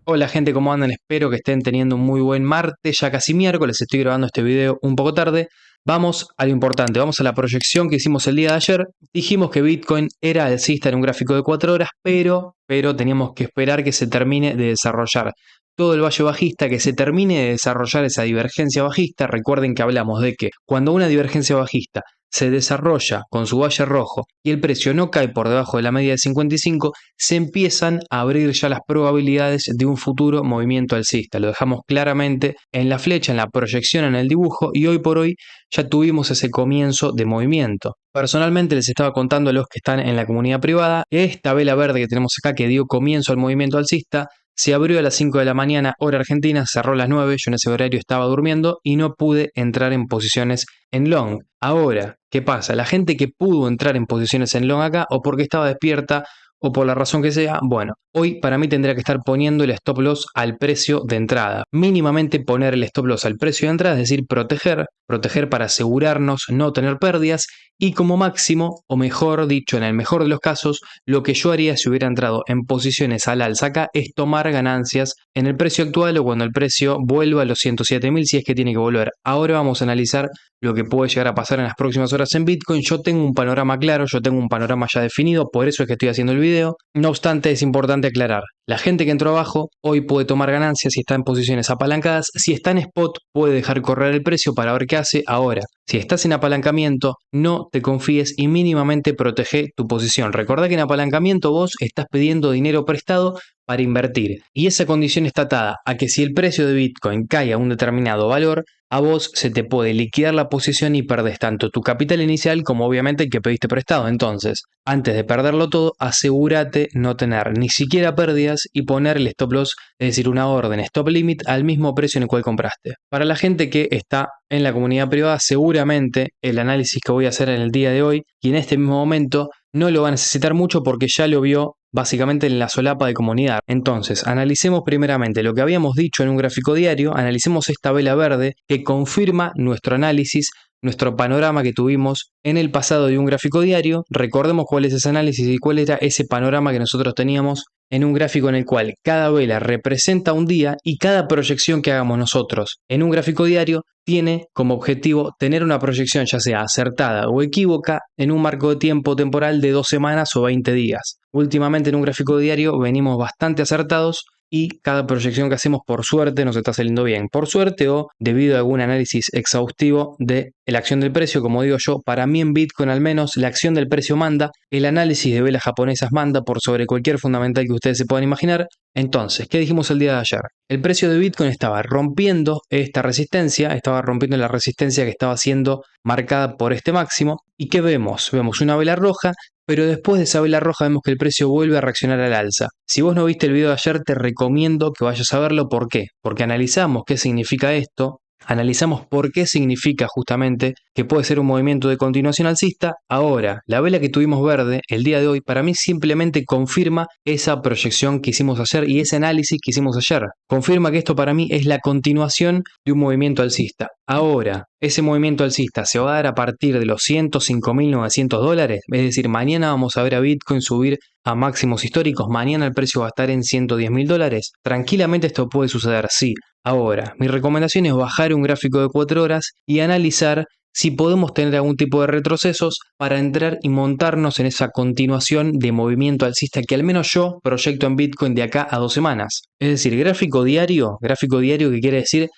Hola gente, ¿cómo andan? Espero que estén teniendo un muy buen martes, ya casi miércoles, estoy grabando este video un poco tarde. Vamos a lo importante, vamos a la proyección que hicimos el día de ayer. Dijimos que Bitcoin era alcista en un gráfico de 4 horas, pero teníamos que esperar que se termine de desarrollar todo el valle bajista, que se termine de desarrollar esa divergencia bajista. Recuerden que hablamos de que cuando una divergencia bajista se desarrolla con su valle rojo y el precio no cae por debajo de la media de 55, se empiezan a abrir ya las probabilidades de un futuro movimiento alcista. Lo dejamos claramente en la flecha, en la proyección, en el dibujo, y hoy por hoy ya tuvimos ese comienzo de movimiento. Personalmente les estaba contando a los que están en la comunidad privada que esta vela verde que tenemos acá, que dio comienzo al movimiento alcista, se abrió a las 5 de la mañana, hora argentina, cerró a las 9, yo en ese horario estaba durmiendo y no pude entrar en posiciones en long. Ahora, ¿qué pasa? La gente que pudo entrar en posiciones en long acá, o porque estaba despierta, o por la razón que sea, bueno, hoy para mí tendría que estar poniendo el stop loss al precio de entrada. Mínimamente poner el stop loss al precio de entrada, es decir, proteger para asegurarnos no tener pérdidas, y como máximo, o mejor dicho, en el mejor de los casos, lo que yo haría si hubiera entrado en posiciones al alza acá es tomar ganancias en el precio actual o cuando el precio vuelva a los 107.000, si es que tiene que volver. Ahora vamos a analizar lo que puede llegar a pasar en las próximas horas en Bitcoin. Yo tengo un panorama claro, yo tengo un panorama ya definido, por eso es que estoy haciendo el video. No obstante, es importante aclarar, la gente que entró abajo hoy puede tomar ganancias si está en posiciones apalancadas, si está en spot puede dejar correr el precio para ver qué hace. Ahora, si estás en apalancamiento, no te confíes y mínimamente protege tu posición. Recordá que en apalancamiento vos estás pidiendo dinero prestado para invertir, y esa condición está atada a que si el precio de Bitcoin cae a un determinado valor, a vos se te puede liquidar la posición y perdés tanto tu capital inicial como obviamente el que pediste prestado. Entonces, antes de perderlo todo, asegúrate no tener ni siquiera pérdidas y poner el stop loss, es decir, una orden stop limit al mismo precio en el cual compraste. Para la gente que está en la comunidad privada, seguramente el análisis que voy a hacer en el día de hoy y en este mismo momento no lo va a necesitar mucho porque ya lo vio básicamente en la solapa de comunidad. Entonces, analicemos primeramente lo que habíamos dicho en un gráfico diario, analicemos esta vela verde que confirma nuestro análisis, nuestro panorama que tuvimos en el pasado de un gráfico diario. Recordemos cuál es ese análisis y cuál era ese panorama que nosotros teníamos en un gráfico en el cual cada vela representa un día y cada proyección que hagamos nosotros en un gráfico diario tiene como objetivo tener una proyección ya sea acertada o equívoca en un marco de tiempo temporal de 2 semanas o 20 días. Últimamente en un gráfico diario venimos bastante acertados y cada proyección que hacemos por suerte nos está saliendo bien. Por suerte o debido a algún análisis exhaustivo de la acción del precio, como digo yo, para mí en Bitcoin al menos la acción del precio manda, el análisis de velas japonesas manda por sobre cualquier fundamental que ustedes se puedan imaginar. Entonces, ¿qué dijimos el día de ayer? El precio de Bitcoin estaba rompiendo esta resistencia, estaba rompiendo la resistencia que estaba siendo marcada por este máximo. ¿Y qué vemos? Vemos una vela roja, pero después de esa vela roja vemos que el precio vuelve a reaccionar al alza. Si vos no viste el video de ayer, te recomiendo que vayas a verlo. ¿Por qué? Porque analizamos qué significa esto, analizamos por qué significa justamente que puede ser un movimiento de continuación alcista. Ahora, la vela que tuvimos verde el día de hoy para mí simplemente confirma esa proyección que hicimos ayer y ese análisis que hicimos ayer. Confirma que esto para mí es la continuación de un movimiento alcista. Ahora, ese movimiento alcista se va a dar a partir de los $105.900, es decir, mañana vamos a ver a Bitcoin subir a máximos históricos, mañana el precio va a estar en $110.000. Tranquilamente esto puede suceder, sí. Ahora, mi recomendación es bajar un gráfico de 4 horas y analizar si podemos tener algún tipo de retrocesos para entrar y montarnos en esa continuación de movimiento alcista que al menos yo proyecto en Bitcoin de acá a 2 semanas. Es decir, gráfico diario que quiere decir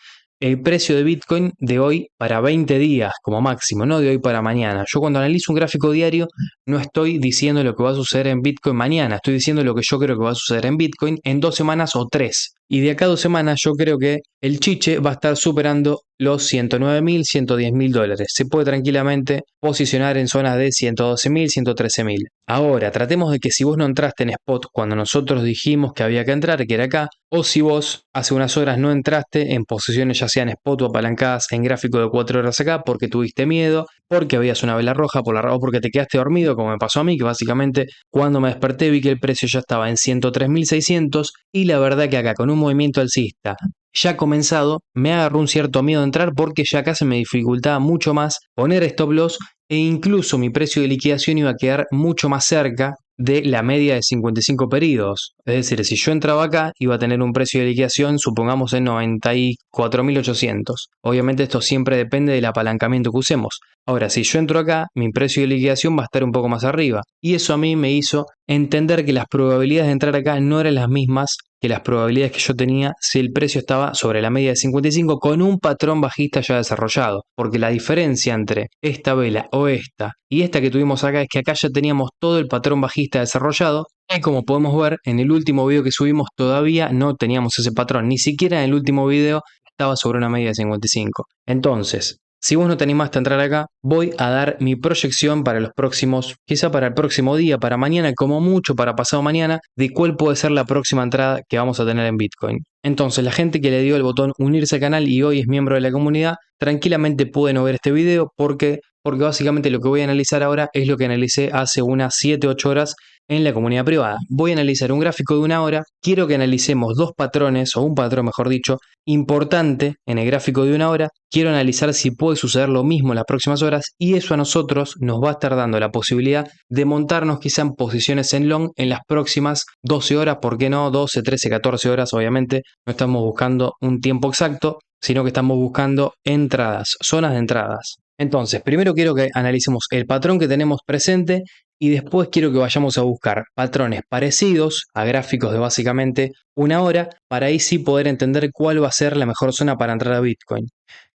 el precio de Bitcoin de hoy para 20 días como máximo, no de hoy para mañana. Yo cuando analizo un gráfico diario no estoy diciendo lo que va a suceder en Bitcoin mañana, estoy diciendo lo que yo creo que va a suceder en Bitcoin en 2 semanas o 3. Y de acá a 2 semanas yo creo que el chiche va a estar superando los $109.000, $110.000. Se puede tranquilamente posicionar en zonas de $112.000, $113.000. Ahora, tratemos de que si vos no entraste en spot cuando nosotros dijimos que había que entrar, que era acá, o si vos hace unas horas no entraste en posiciones ya sean spot o apalancadas en gráfico de 4 horas acá porque tuviste miedo, porque habías una vela roja o porque te quedaste dormido como me pasó a mí, que básicamente cuando me desperté vi que el precio ya estaba en 103.600 y la verdad que acá con un movimiento alcista ya comenzado me agarró un cierto miedo de entrar porque ya acá se me dificultaba mucho más poner stop loss e incluso mi precio de liquidación iba a quedar mucho más cerca de la media de 55 periodos. Es decir, si yo entraba acá, iba a tener un precio de liquidación, supongamos, en 94.800. Obviamente esto siempre depende del apalancamiento que usemos. Ahora, si yo entro acá, mi precio de liquidación va a estar un poco más arriba. Y eso a mí me hizo entender que las probabilidades de entrar acá no eran las mismas que las probabilidades que yo tenía si el precio estaba sobre la media de 55 con un patrón bajista ya desarrollado. Porque la diferencia entre esta vela o esta y esta que tuvimos acá es que acá ya teníamos todo el patrón bajista desarrollado. Y como podemos ver, en el último video que subimos todavía no teníamos ese patrón. Ni siquiera en el último video estaba sobre una media de 55. Entonces, si vos no te animaste a entrar acá, voy a dar mi proyección para los próximos, quizá para el próximo día, para mañana, como mucho para pasado mañana, de cuál puede ser la próxima entrada que vamos a tener en Bitcoin. Entonces, la gente que le dio el botón unirse al canal y hoy es miembro de la comunidad, tranquilamente puede no ver este video porque básicamente lo que voy a analizar ahora es lo que analicé hace unas 7-8 horas en la comunidad privada. Voy a analizar un gráfico de una hora, quiero que analicemos dos patrones, o un patrón mejor dicho, importante en el gráfico de una hora. Quiero analizar si puede suceder lo mismo en las próximas horas y eso a nosotros nos va a estar dando la posibilidad de montarnos quizá en posiciones en long en las próximas 12 horas, ¿por qué no? 12, 13, 14 horas, obviamente no estamos buscando un tiempo exacto, sino que estamos buscando entradas, zonas de entradas. Entonces, primero quiero que analicemos el patrón que tenemos presente y después quiero que vayamos a buscar patrones parecidos a gráficos de básicamente una hora para ahí sí poder entender cuál va a ser la mejor zona para entrar a Bitcoin.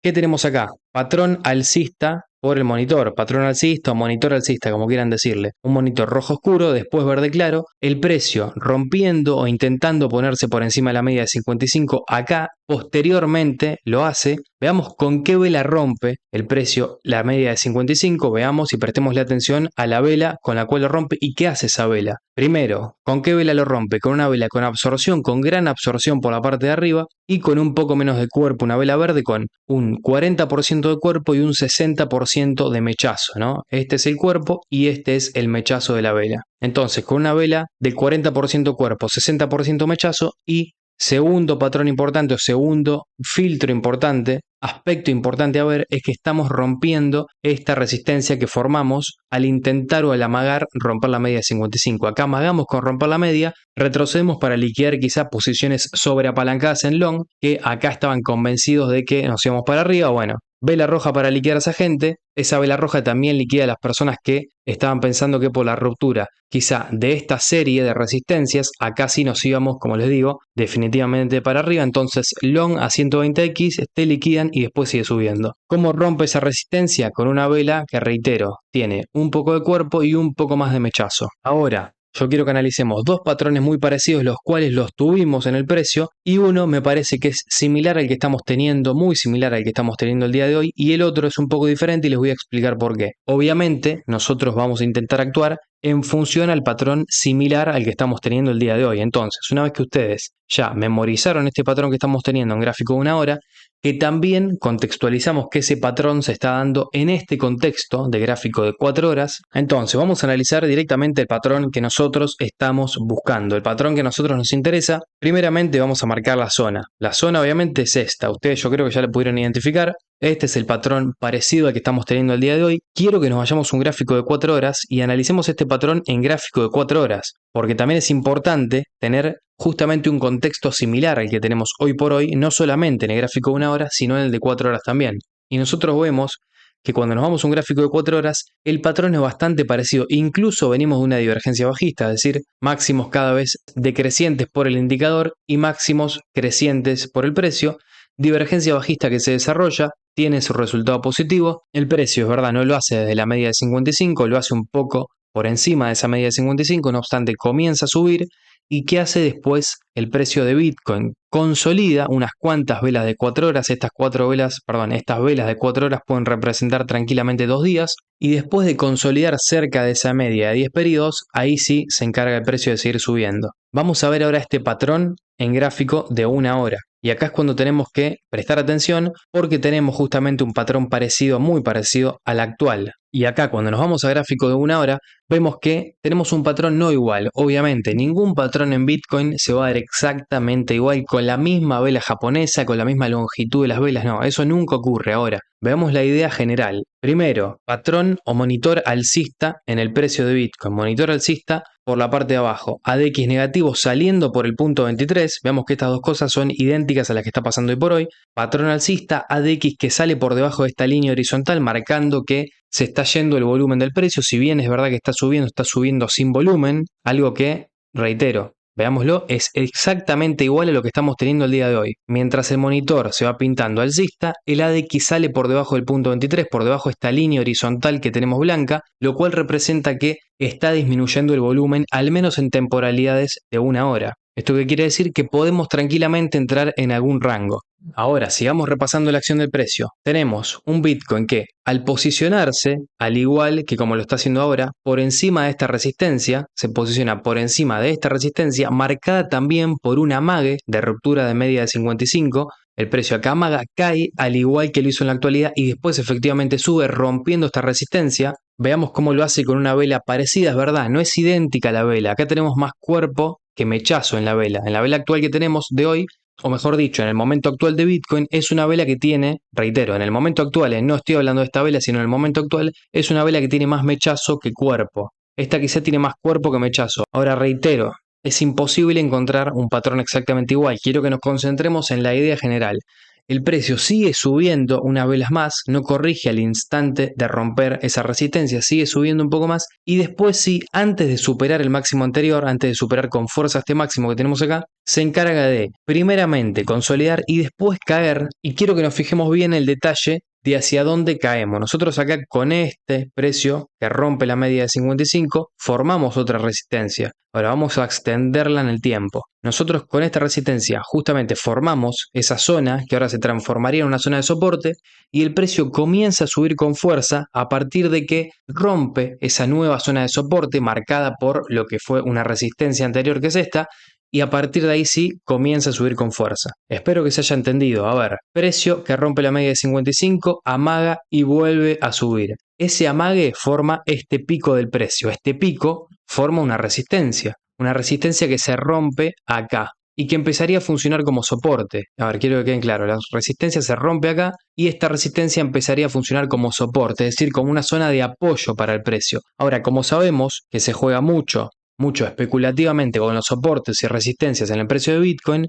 ¿Qué tenemos acá? Patrón alcista por el monitor, patrón alcista o monitor alcista, como quieran decirle. Un monitor rojo oscuro, después verde claro, el precio rompiendo o intentando ponerse por encima de la media de 55 acá, posteriormente lo hace. Veamos con qué vela rompe el precio la media de 55, veamos y prestémosle atención a la vela con la cual lo rompe y qué hace esa vela. Primero, ¿con qué vela lo rompe? Con una vela con absorción, con gran absorción por la parte de arriba y con un poco menos de cuerpo, una vela verde con un 40% de cuerpo y un 60% de mechazo, ¿no? Este es el cuerpo y este es el mechazo de la vela. Entonces, con una vela de 40% cuerpo, 60% mechazo y segundo patrón importante o segundo filtro importante, aspecto importante a ver es que estamos rompiendo esta resistencia que formamos al intentar o al amagar romper la media de 55. Acá amagamos con romper la media, retrocedemos para liquidar quizá posiciones sobreapalancadas en long que acá estaban convencidos de que nos íbamos para arriba. Bueno, vela roja para liquidar a esa gente. Esa vela roja también liquida a las personas que estaban pensando que por la ruptura quizá de esta serie de resistencias, acá sí nos íbamos, como les digo, definitivamente para arriba. Entonces long a 120x te liquidan y después sigue subiendo. ¿Cómo rompe esa resistencia? Con una vela que, reitero, tiene un poco de cuerpo y un poco más de mechazo. Ahora, yo quiero que analicemos dos patrones muy parecidos, los cuales los tuvimos en el precio, y uno me parece que es similar al que estamos teniendo, muy similar al que estamos teniendo el día de hoy, y el otro es un poco diferente y les voy a explicar por qué. Obviamente, nosotros vamos a intentar actuar en función al patrón similar al que estamos teniendo el día de hoy. Entonces, una vez que ustedes ya memorizaron este patrón que estamos teniendo en gráfico de una hora, que también contextualizamos que ese patrón se está dando en este contexto de gráfico de 4 horas. Entonces vamos a analizar directamente el patrón que nosotros estamos buscando, el patrón que a nosotros nos interesa. Primeramente vamos a marcar la zona. La zona obviamente es esta, ustedes yo creo que ya la pudieron identificar. Este es el patrón parecido al que estamos teniendo el día de hoy. Quiero que nos vayamos a un gráfico de 4 horas y analicemos este patrón en gráfico de 4 horas, porque también es importante tener justamente un contexto similar al que tenemos hoy por hoy, no solamente en el gráfico de una hora, sino en el de 4 horas también. Y nosotros vemos que cuando nos vamos a un gráfico de 4 horas, el patrón es bastante parecido. Incluso venimos de una divergencia bajista, es decir, máximos cada vez decrecientes por el indicador y máximos crecientes por el precio. Divergencia bajista que se desarrolla, tiene su resultado positivo. El precio, es verdad, no lo hace desde la media de 55, lo hace un poco por encima de esa media de 55, no obstante comienza a subir. ¿Y qué hace después el precio de Bitcoin? Consolida unas cuantas velas de 4 horas, estas velas de 4 horas pueden representar tranquilamente 2 días, y después de consolidar cerca de esa media de 10 periodos, ahí sí se encarga el precio de seguir subiendo. Vamos a ver ahora este patrón en gráfico de una hora. Y acá es cuando tenemos que prestar atención porque tenemos justamente un patrón parecido, muy parecido al actual. Y acá cuando nos vamos a gráfico de una hora, vemos que tenemos un patrón no igual. Obviamente, ningún patrón en Bitcoin se va a dar exactamente igual con la misma vela japonesa, con la misma longitud de las velas. No, eso nunca ocurre. Ahora, veamos la idea general. Primero, patrón o monitor alcista en el precio de Bitcoin. Monitor alcista por la parte de abajo. ADX negativo saliendo por el punto 23. Veamos que estas dos cosas son idénticas a las que está pasando hoy por hoy. Patrón alcista, ADX que sale por debajo de esta línea horizontal, marcando que se está yendo el volumen del precio. Si bien es verdad que está subiendo sin volumen, algo que, reitero, veámoslo, es exactamente igual a lo que estamos teniendo el día de hoy. Mientras el monitor se va pintando alcista, el ADX sale por debajo del punto 23, por debajo de esta línea horizontal que tenemos blanca, lo cual representa que está disminuyendo el volumen, al menos en temporalidades de una hora. ¿Esto qué quiere decir? Que podemos tranquilamente entrar en algún rango. Ahora, sigamos repasando la acción del precio. Tenemos un Bitcoin que, al posicionarse, al igual que como lo está haciendo ahora, por encima de esta resistencia, se posiciona por encima de esta resistencia, marcada también por un amague de ruptura de media de 55. El precio acá amaga, cae al igual que lo hizo en la actualidad y después efectivamente sube rompiendo esta resistencia. Veamos cómo lo hace con una vela parecida, es verdad, no es idéntica a la vela. Acá tenemos más cuerpo que mechazo en la vela. En la vela actual que tenemos de hoy, o mejor dicho, en el momento actual de Bitcoin, es una vela que tiene, reitero, en el momento actual, no estoy hablando de esta vela, sino en el momento actual, es una vela que tiene más mechazo que cuerpo. Esta quizá tiene más cuerpo que mechazo. Ahora reitero, es imposible encontrar un patrón exactamente igual. Quiero que nos concentremos en la idea general. El precio sigue subiendo unas velas más, no corrige al instante de romper esa resistencia, sigue subiendo un poco más y después sí, antes de superar el máximo anterior, antes de superar con fuerza este máximo que tenemos acá, se encarga de primeramente consolidar y después caer, y quiero que nos fijemos bien el detalle de hacia dónde caemos. Nosotros acá con este precio que rompe la media de 55 formamos otra resistencia. Ahora vamos a extenderla en el tiempo. Nosotros con esta resistencia justamente formamos esa zona que ahora se transformaría en una zona de soporte y el precio comienza a subir con fuerza a partir de que rompe esa nueva zona de soporte marcada por lo que fue una resistencia anterior que es esta y a partir de ahí sí comienza a subir con fuerza. Espero que se haya entendido. A ver, precio que rompe la media de 55, amaga y vuelve a subir. Ese amague forma este pico del precio. Este pico forma una resistencia que se rompe acá y que empezaría a funcionar como soporte. A ver, quiero que queden claro, la resistencia se rompe acá y esta resistencia empezaría a funcionar como soporte, es decir, como una zona de apoyo para el precio. Ahora, como sabemos que se juega mucho especulativamente con los soportes y resistencias en el precio de Bitcoin,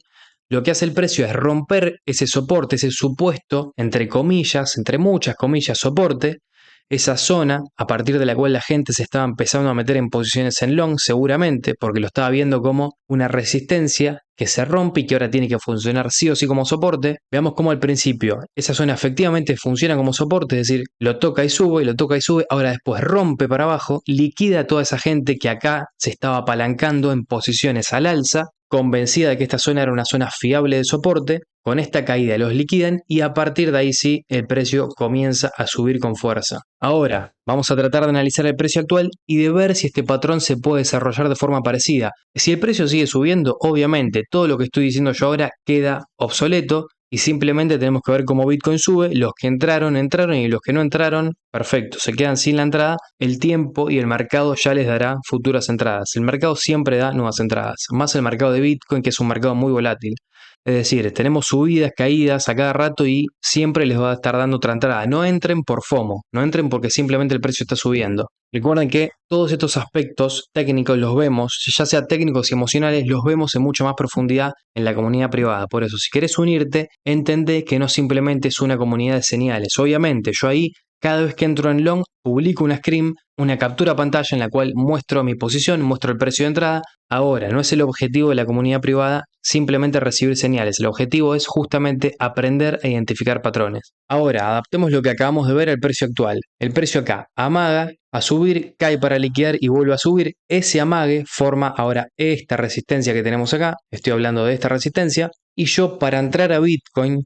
lo que hace el precio es romper ese soporte, ese supuesto, entre comillas, entre muchas comillas, soporte, esa zona a partir de la cual la gente se estaba empezando a meter en posiciones en long, seguramente, porque lo estaba viendo como una resistencia que se rompe y que ahora tiene que funcionar sí o sí como soporte. Veamos cómo al principio esa zona efectivamente funciona como soporte, es decir, lo toca y sube, lo toca y sube, ahora después rompe para abajo, liquida a toda esa gente que acá se estaba apalancando en posiciones al alza, convencida de que esta zona era una zona fiable de soporte. Con esta caída los liquidan y a partir de ahí sí el precio comienza a subir con fuerza. Ahora vamos a tratar de analizar el precio actual y de ver si este patrón se puede desarrollar de forma parecida. Si el precio sigue subiendo, obviamente todo lo que estoy diciendo yo ahora queda obsoleto y simplemente tenemos que ver cómo Bitcoin sube. Los que entraron, entraron y los que no entraron, perfecto, se quedan sin la entrada. El tiempo y el mercado ya les dará futuras entradas. El mercado siempre da nuevas entradas, más el mercado de Bitcoin que es un mercado muy volátil. Es decir, tenemos subidas, caídas a cada rato y siempre les va a estar dando otra entrada. No entren por FOMO, no entren porque simplemente el precio está subiendo. Recuerden que todos estos aspectos técnicos los vemos, ya sea técnicos y emocionales, los vemos en mucha más profundidad en la comunidad privada. Por eso, si querés unirte, entendé que no simplemente es una comunidad de señales. Obviamente, yo ahí, cada vez que entro en long, publico una screen, una captura pantalla en la cual muestro mi posición, muestro el precio de entrada. Ahora, no es el objetivo de la comunidad privada simplemente recibir señales. El objetivo es justamente aprender a identificar patrones. Ahora, adaptemos lo que acabamos de ver al precio actual. El precio acá amaga a subir, cae para liquidar y vuelve a subir. Ese amague forma ahora esta resistencia que tenemos acá. Estoy hablando de esta resistencia. Y yo para entrar a Bitcoin,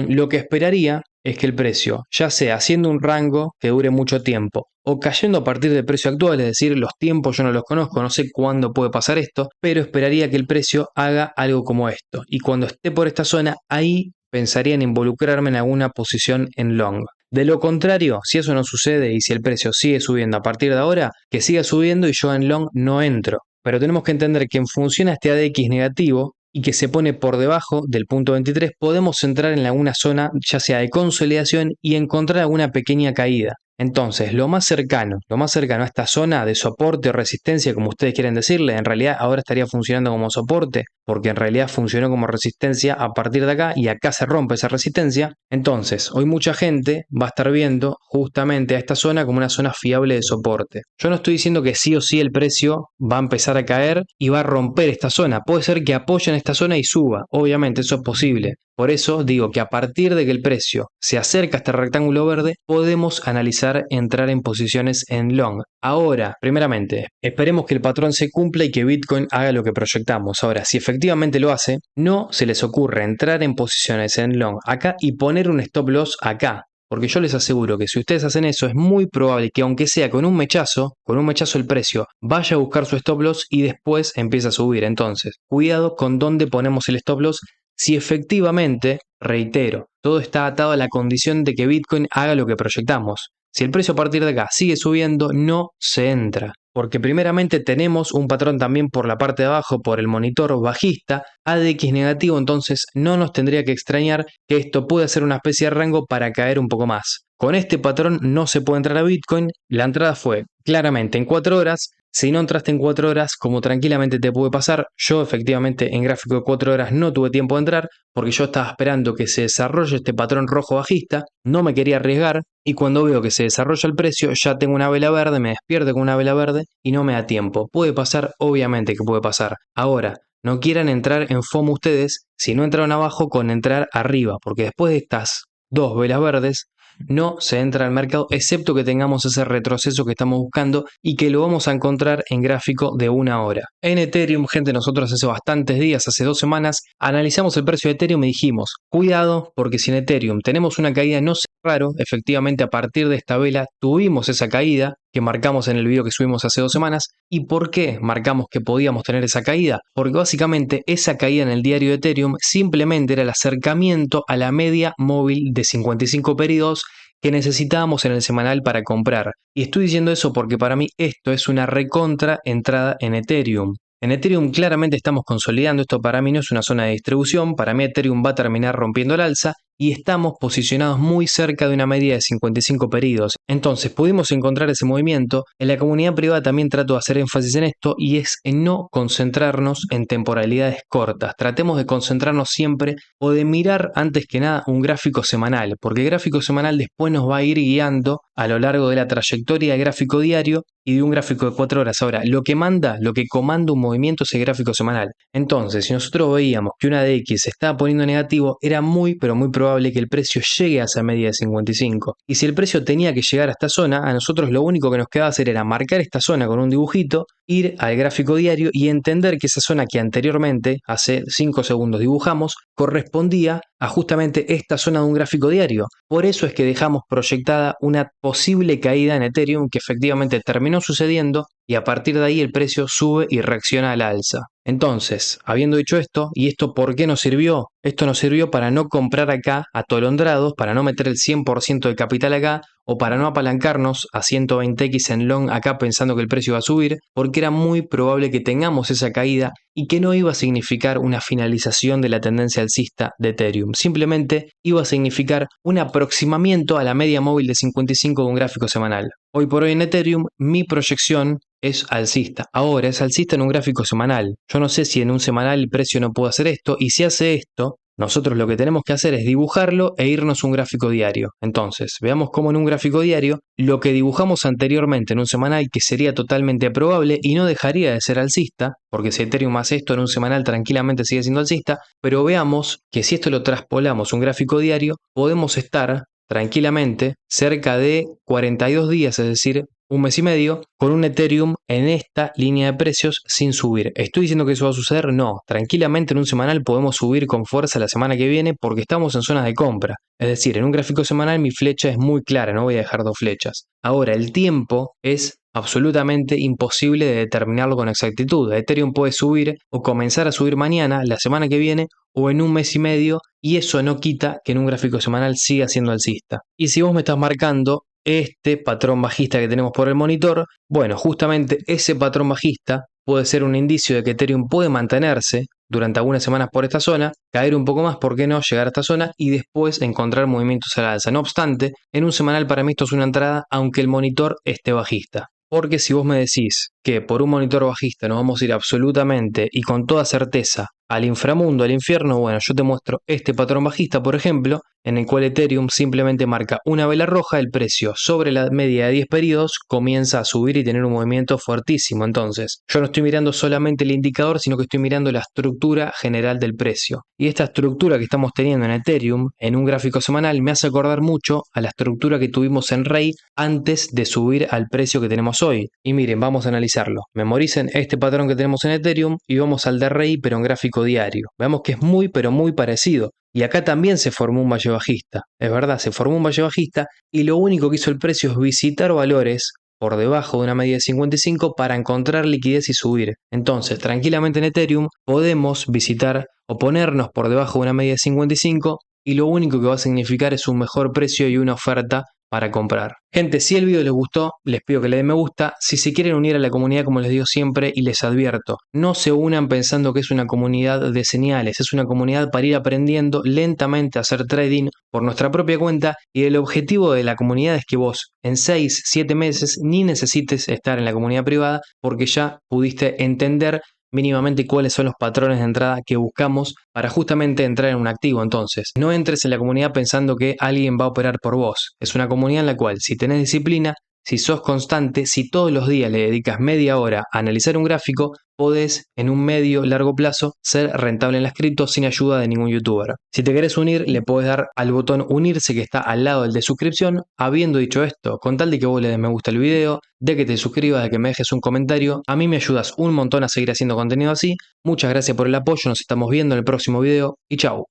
lo que esperaría es que el precio, ya sea haciendo un rango que dure mucho tiempo o cayendo a partir del precio actual, es decir, los tiempos yo no los conozco, no sé cuándo puede pasar esto, pero esperaría que el precio haga algo como esto. Y cuando esté por esta zona, ahí pensaría en involucrarme en alguna posición en long. De lo contrario, si eso no sucede y si el precio sigue subiendo a partir de ahora, que siga subiendo y yo en long no entro. Pero tenemos que entender que en función a este ADX negativo y que se pone por debajo del punto 23, podemos entrar en alguna zona ya sea de consolidación y encontrar alguna pequeña caída. Entonces, lo más cercano a esta zona de soporte o resistencia, como ustedes quieren decirle, en realidad ahora estaría funcionando como soporte, porque en realidad funcionó como resistencia a partir de acá y acá se rompe esa resistencia. Entonces, hoy mucha gente va a estar viendo justamente a esta zona como una zona fiable de soporte. Yo no estoy diciendo que sí o sí el precio va a empezar a caer y va a romper esta zona. Puede ser que apoye en esta zona y suba, obviamente eso es posible. Por eso digo que a partir de que el precio se acerca a este rectángulo verde, podemos analizar entrar en posiciones en long. Ahora, primeramente, esperemos que el patrón se cumpla y que Bitcoin haga lo que proyectamos. Ahora, si efectivamente lo hace, no se les ocurre entrar en posiciones en long acá y poner un stop loss acá. Porque yo les aseguro que si ustedes hacen eso, es muy probable que aunque sea con un mechazo el precio vaya a buscar su stop loss y después empieza a subir. Entonces, cuidado con dónde ponemos el stop loss. Si efectivamente, reitero, todo está atado a la condición de que Bitcoin haga lo que proyectamos. Si el precio a partir de acá sigue subiendo, no se entra. Porque primeramente tenemos un patrón también por la parte de abajo, por el monitor bajista, ADX negativo, entonces no nos tendría que extrañar que esto pueda ser una especie de rango para caer un poco más. Con este patrón no se puede entrar a Bitcoin, la entrada fue claramente en 4 horas. Si no entraste en 4 horas, como tranquilamente te puede pasar, yo efectivamente en gráfico de 4 horas no tuve tiempo de entrar porque yo estaba esperando que se desarrolle este patrón rojo bajista, no me quería arriesgar y cuando veo que se desarrolla el precio ya tengo una vela verde, me despierto con una vela verde y no me da tiempo. Puede pasar, obviamente que puede pasar. Ahora, no quieran entrar en FOMO ustedes si no entraron abajo con entrar arriba, porque después de estas dos velas verdes, no se entra al mercado excepto que tengamos ese retroceso que estamos buscando y que lo vamos a encontrar en gráfico de 1 hora. En Ethereum, gente, nosotros hace bastantes días, hace 2 semanas, analizamos el precio de Ethereum y dijimos, cuidado porque si en Ethereum tenemos una caída no sé raro, efectivamente a partir de esta vela tuvimos esa caída que marcamos en el video que subimos hace 2 semanas. ¿Y por qué marcamos que podíamos tener esa caída? Porque básicamente esa caída en el diario de Ethereum simplemente era el acercamiento a la media móvil de 55 periodos que necesitábamos en el semanal para comprar. Y estoy diciendo eso porque para mí esto es una recontra entrada en Ethereum. En Ethereum claramente estamos consolidando, esto para mí no es una zona de distribución, para mí Ethereum va a terminar rompiendo el alza y estamos posicionados muy cerca de una media de 55 periodos. Entonces pudimos encontrar ese movimiento. En la comunidad privada también trato de hacer énfasis en esto y es en no concentrarnos en temporalidades cortas. Tratemos de concentrarnos siempre o de mirar antes que nada un gráfico semanal, porque el gráfico semanal después nos va a ir guiando a lo largo de la trayectoria del gráfico diario y de un gráfico de 4 horas. Ahora, lo que comanda un movimiento es el gráfico semanal. Entonces, si nosotros veíamos que una DX se estaba poniendo negativo, era muy, pero muy probable que el precio llegue a esa media de 55. Y si el precio tenía que llegar a esta zona, a nosotros lo único que nos quedaba hacer era marcar esta zona con un dibujito, ir al gráfico diario y entender que esa zona que anteriormente, hace 5 segundos dibujamos, correspondía a justamente esta zona de un gráfico diario. Por eso es que dejamos proyectada una posible caída en Ethereum que efectivamente terminó sucediendo y a partir de ahí el precio sube y reacciona al alza. Entonces, habiendo dicho esto, ¿y esto por qué nos sirvió? Esto nos sirvió para no comprar acá atolondrados, para no meter el 100% de capital acá o para no apalancarnos a 120x en long acá pensando que el precio iba a subir, porque era muy probable que tengamos esa caída y que no iba a significar una finalización de la tendencia alcista de Ethereum, simplemente iba a significar un aproximamiento a la media móvil de 55 de un gráfico semanal. Hoy por hoy en Ethereum mi proyección es alcista. Ahora es alcista en un gráfico semanal. Yo no sé si en un semanal el precio no puede hacer esto y si hace esto, nosotros lo que tenemos que hacer es dibujarlo e irnos a un gráfico diario. Entonces, veamos cómo en un gráfico diario, lo que dibujamos anteriormente en un semanal que sería totalmente probable y no dejaría de ser alcista, porque si Ethereum hace esto en un semanal tranquilamente sigue siendo alcista, pero veamos que si esto lo traspolamos a un gráfico diario, podemos estar tranquilamente cerca de 42 días, es decir, 1 mes y medio, con un Ethereum en esta línea de precios sin subir. ¿Estoy diciendo que eso va a suceder? No. Tranquilamente en un semanal podemos subir con fuerza la semana que viene porque estamos en zonas de compra. Es decir, en un gráfico semanal mi flecha es muy clara, no voy a dejar 2 flechas. Ahora, el tiempo es absolutamente imposible de determinarlo con exactitud. Ethereum puede subir o comenzar a subir mañana, la semana que viene o en un mes y medio, y eso no quita que en un gráfico semanal siga siendo alcista. Y si vos me estás marcando este patrón bajista que tenemos por el monitor, bueno, justamente ese patrón bajista puede ser un indicio de que Ethereum puede mantenerse durante algunas semanas por esta zona, caer un poco más, ¿por qué no?, llegar a esta zona y después encontrar movimientos a la alza. No obstante, en un semanal para mí esto es una entrada aunque el monitor esté bajista. Porque si vos me decís que por un monitor bajista nos vamos a ir absolutamente y con toda certeza al inframundo, al infierno, bueno, yo te muestro este patrón bajista, por ejemplo, en el cual Ethereum simplemente marca una vela roja, el precio sobre la media de 10 periodos comienza a subir y tener un movimiento fuertísimo. Entonces, yo no estoy mirando solamente el indicador, sino que estoy mirando la estructura general del precio. Y esta estructura que estamos teniendo en Ethereum, en un gráfico semanal, me hace acordar mucho a la estructura que tuvimos en REI antes de subir al precio que tenemos hoy. Y miren, vamos a analizarlo. Memoricen este patrón que tenemos en Ethereum y vamos al de REI, pero en gráfico diario. Veamos que es muy, pero muy parecido. Y acá también se formó un valle bajista. Es verdad, se formó un valle bajista y lo único que hizo el precio es visitar valores por debajo de una media de 55 para encontrar liquidez y subir. Entonces, tranquilamente en Ethereum podemos visitar o ponernos por debajo de una media de 55 y lo único que va a significar es un mejor precio y una oferta para comprar. Gente, si el video les gustó, les pido que le den me gusta. Si se quieren unir a la comunidad, como les digo siempre y les advierto, no se unan pensando que es una comunidad de señales, es una comunidad para ir aprendiendo lentamente a hacer trading por nuestra propia cuenta, y el objetivo de la comunidad es que vos en 6, 7 meses ni necesites estar en la comunidad privada porque ya pudiste entender mínimamente cuáles son los patrones de entrada que buscamos para justamente entrar en un activo. Entonces, no entres en la comunidad pensando que alguien va a operar por vos. Es una comunidad en la cual, si tenés disciplina, si sos constante, si todos los días le dedicas media hora a analizar un gráfico, podés en un medio largo plazo ser rentable en las cripto sin ayuda de ningún youtuber. Si te querés unir, le podés dar al botón unirse que está al lado del de suscripción. Habiendo dicho esto, con tal de que vos le des me gusta al video, de que te suscribas, de que me dejes un comentario, a mí me ayudas un montón a seguir haciendo contenido así. Muchas gracias por el apoyo, nos estamos viendo en el próximo video y chau.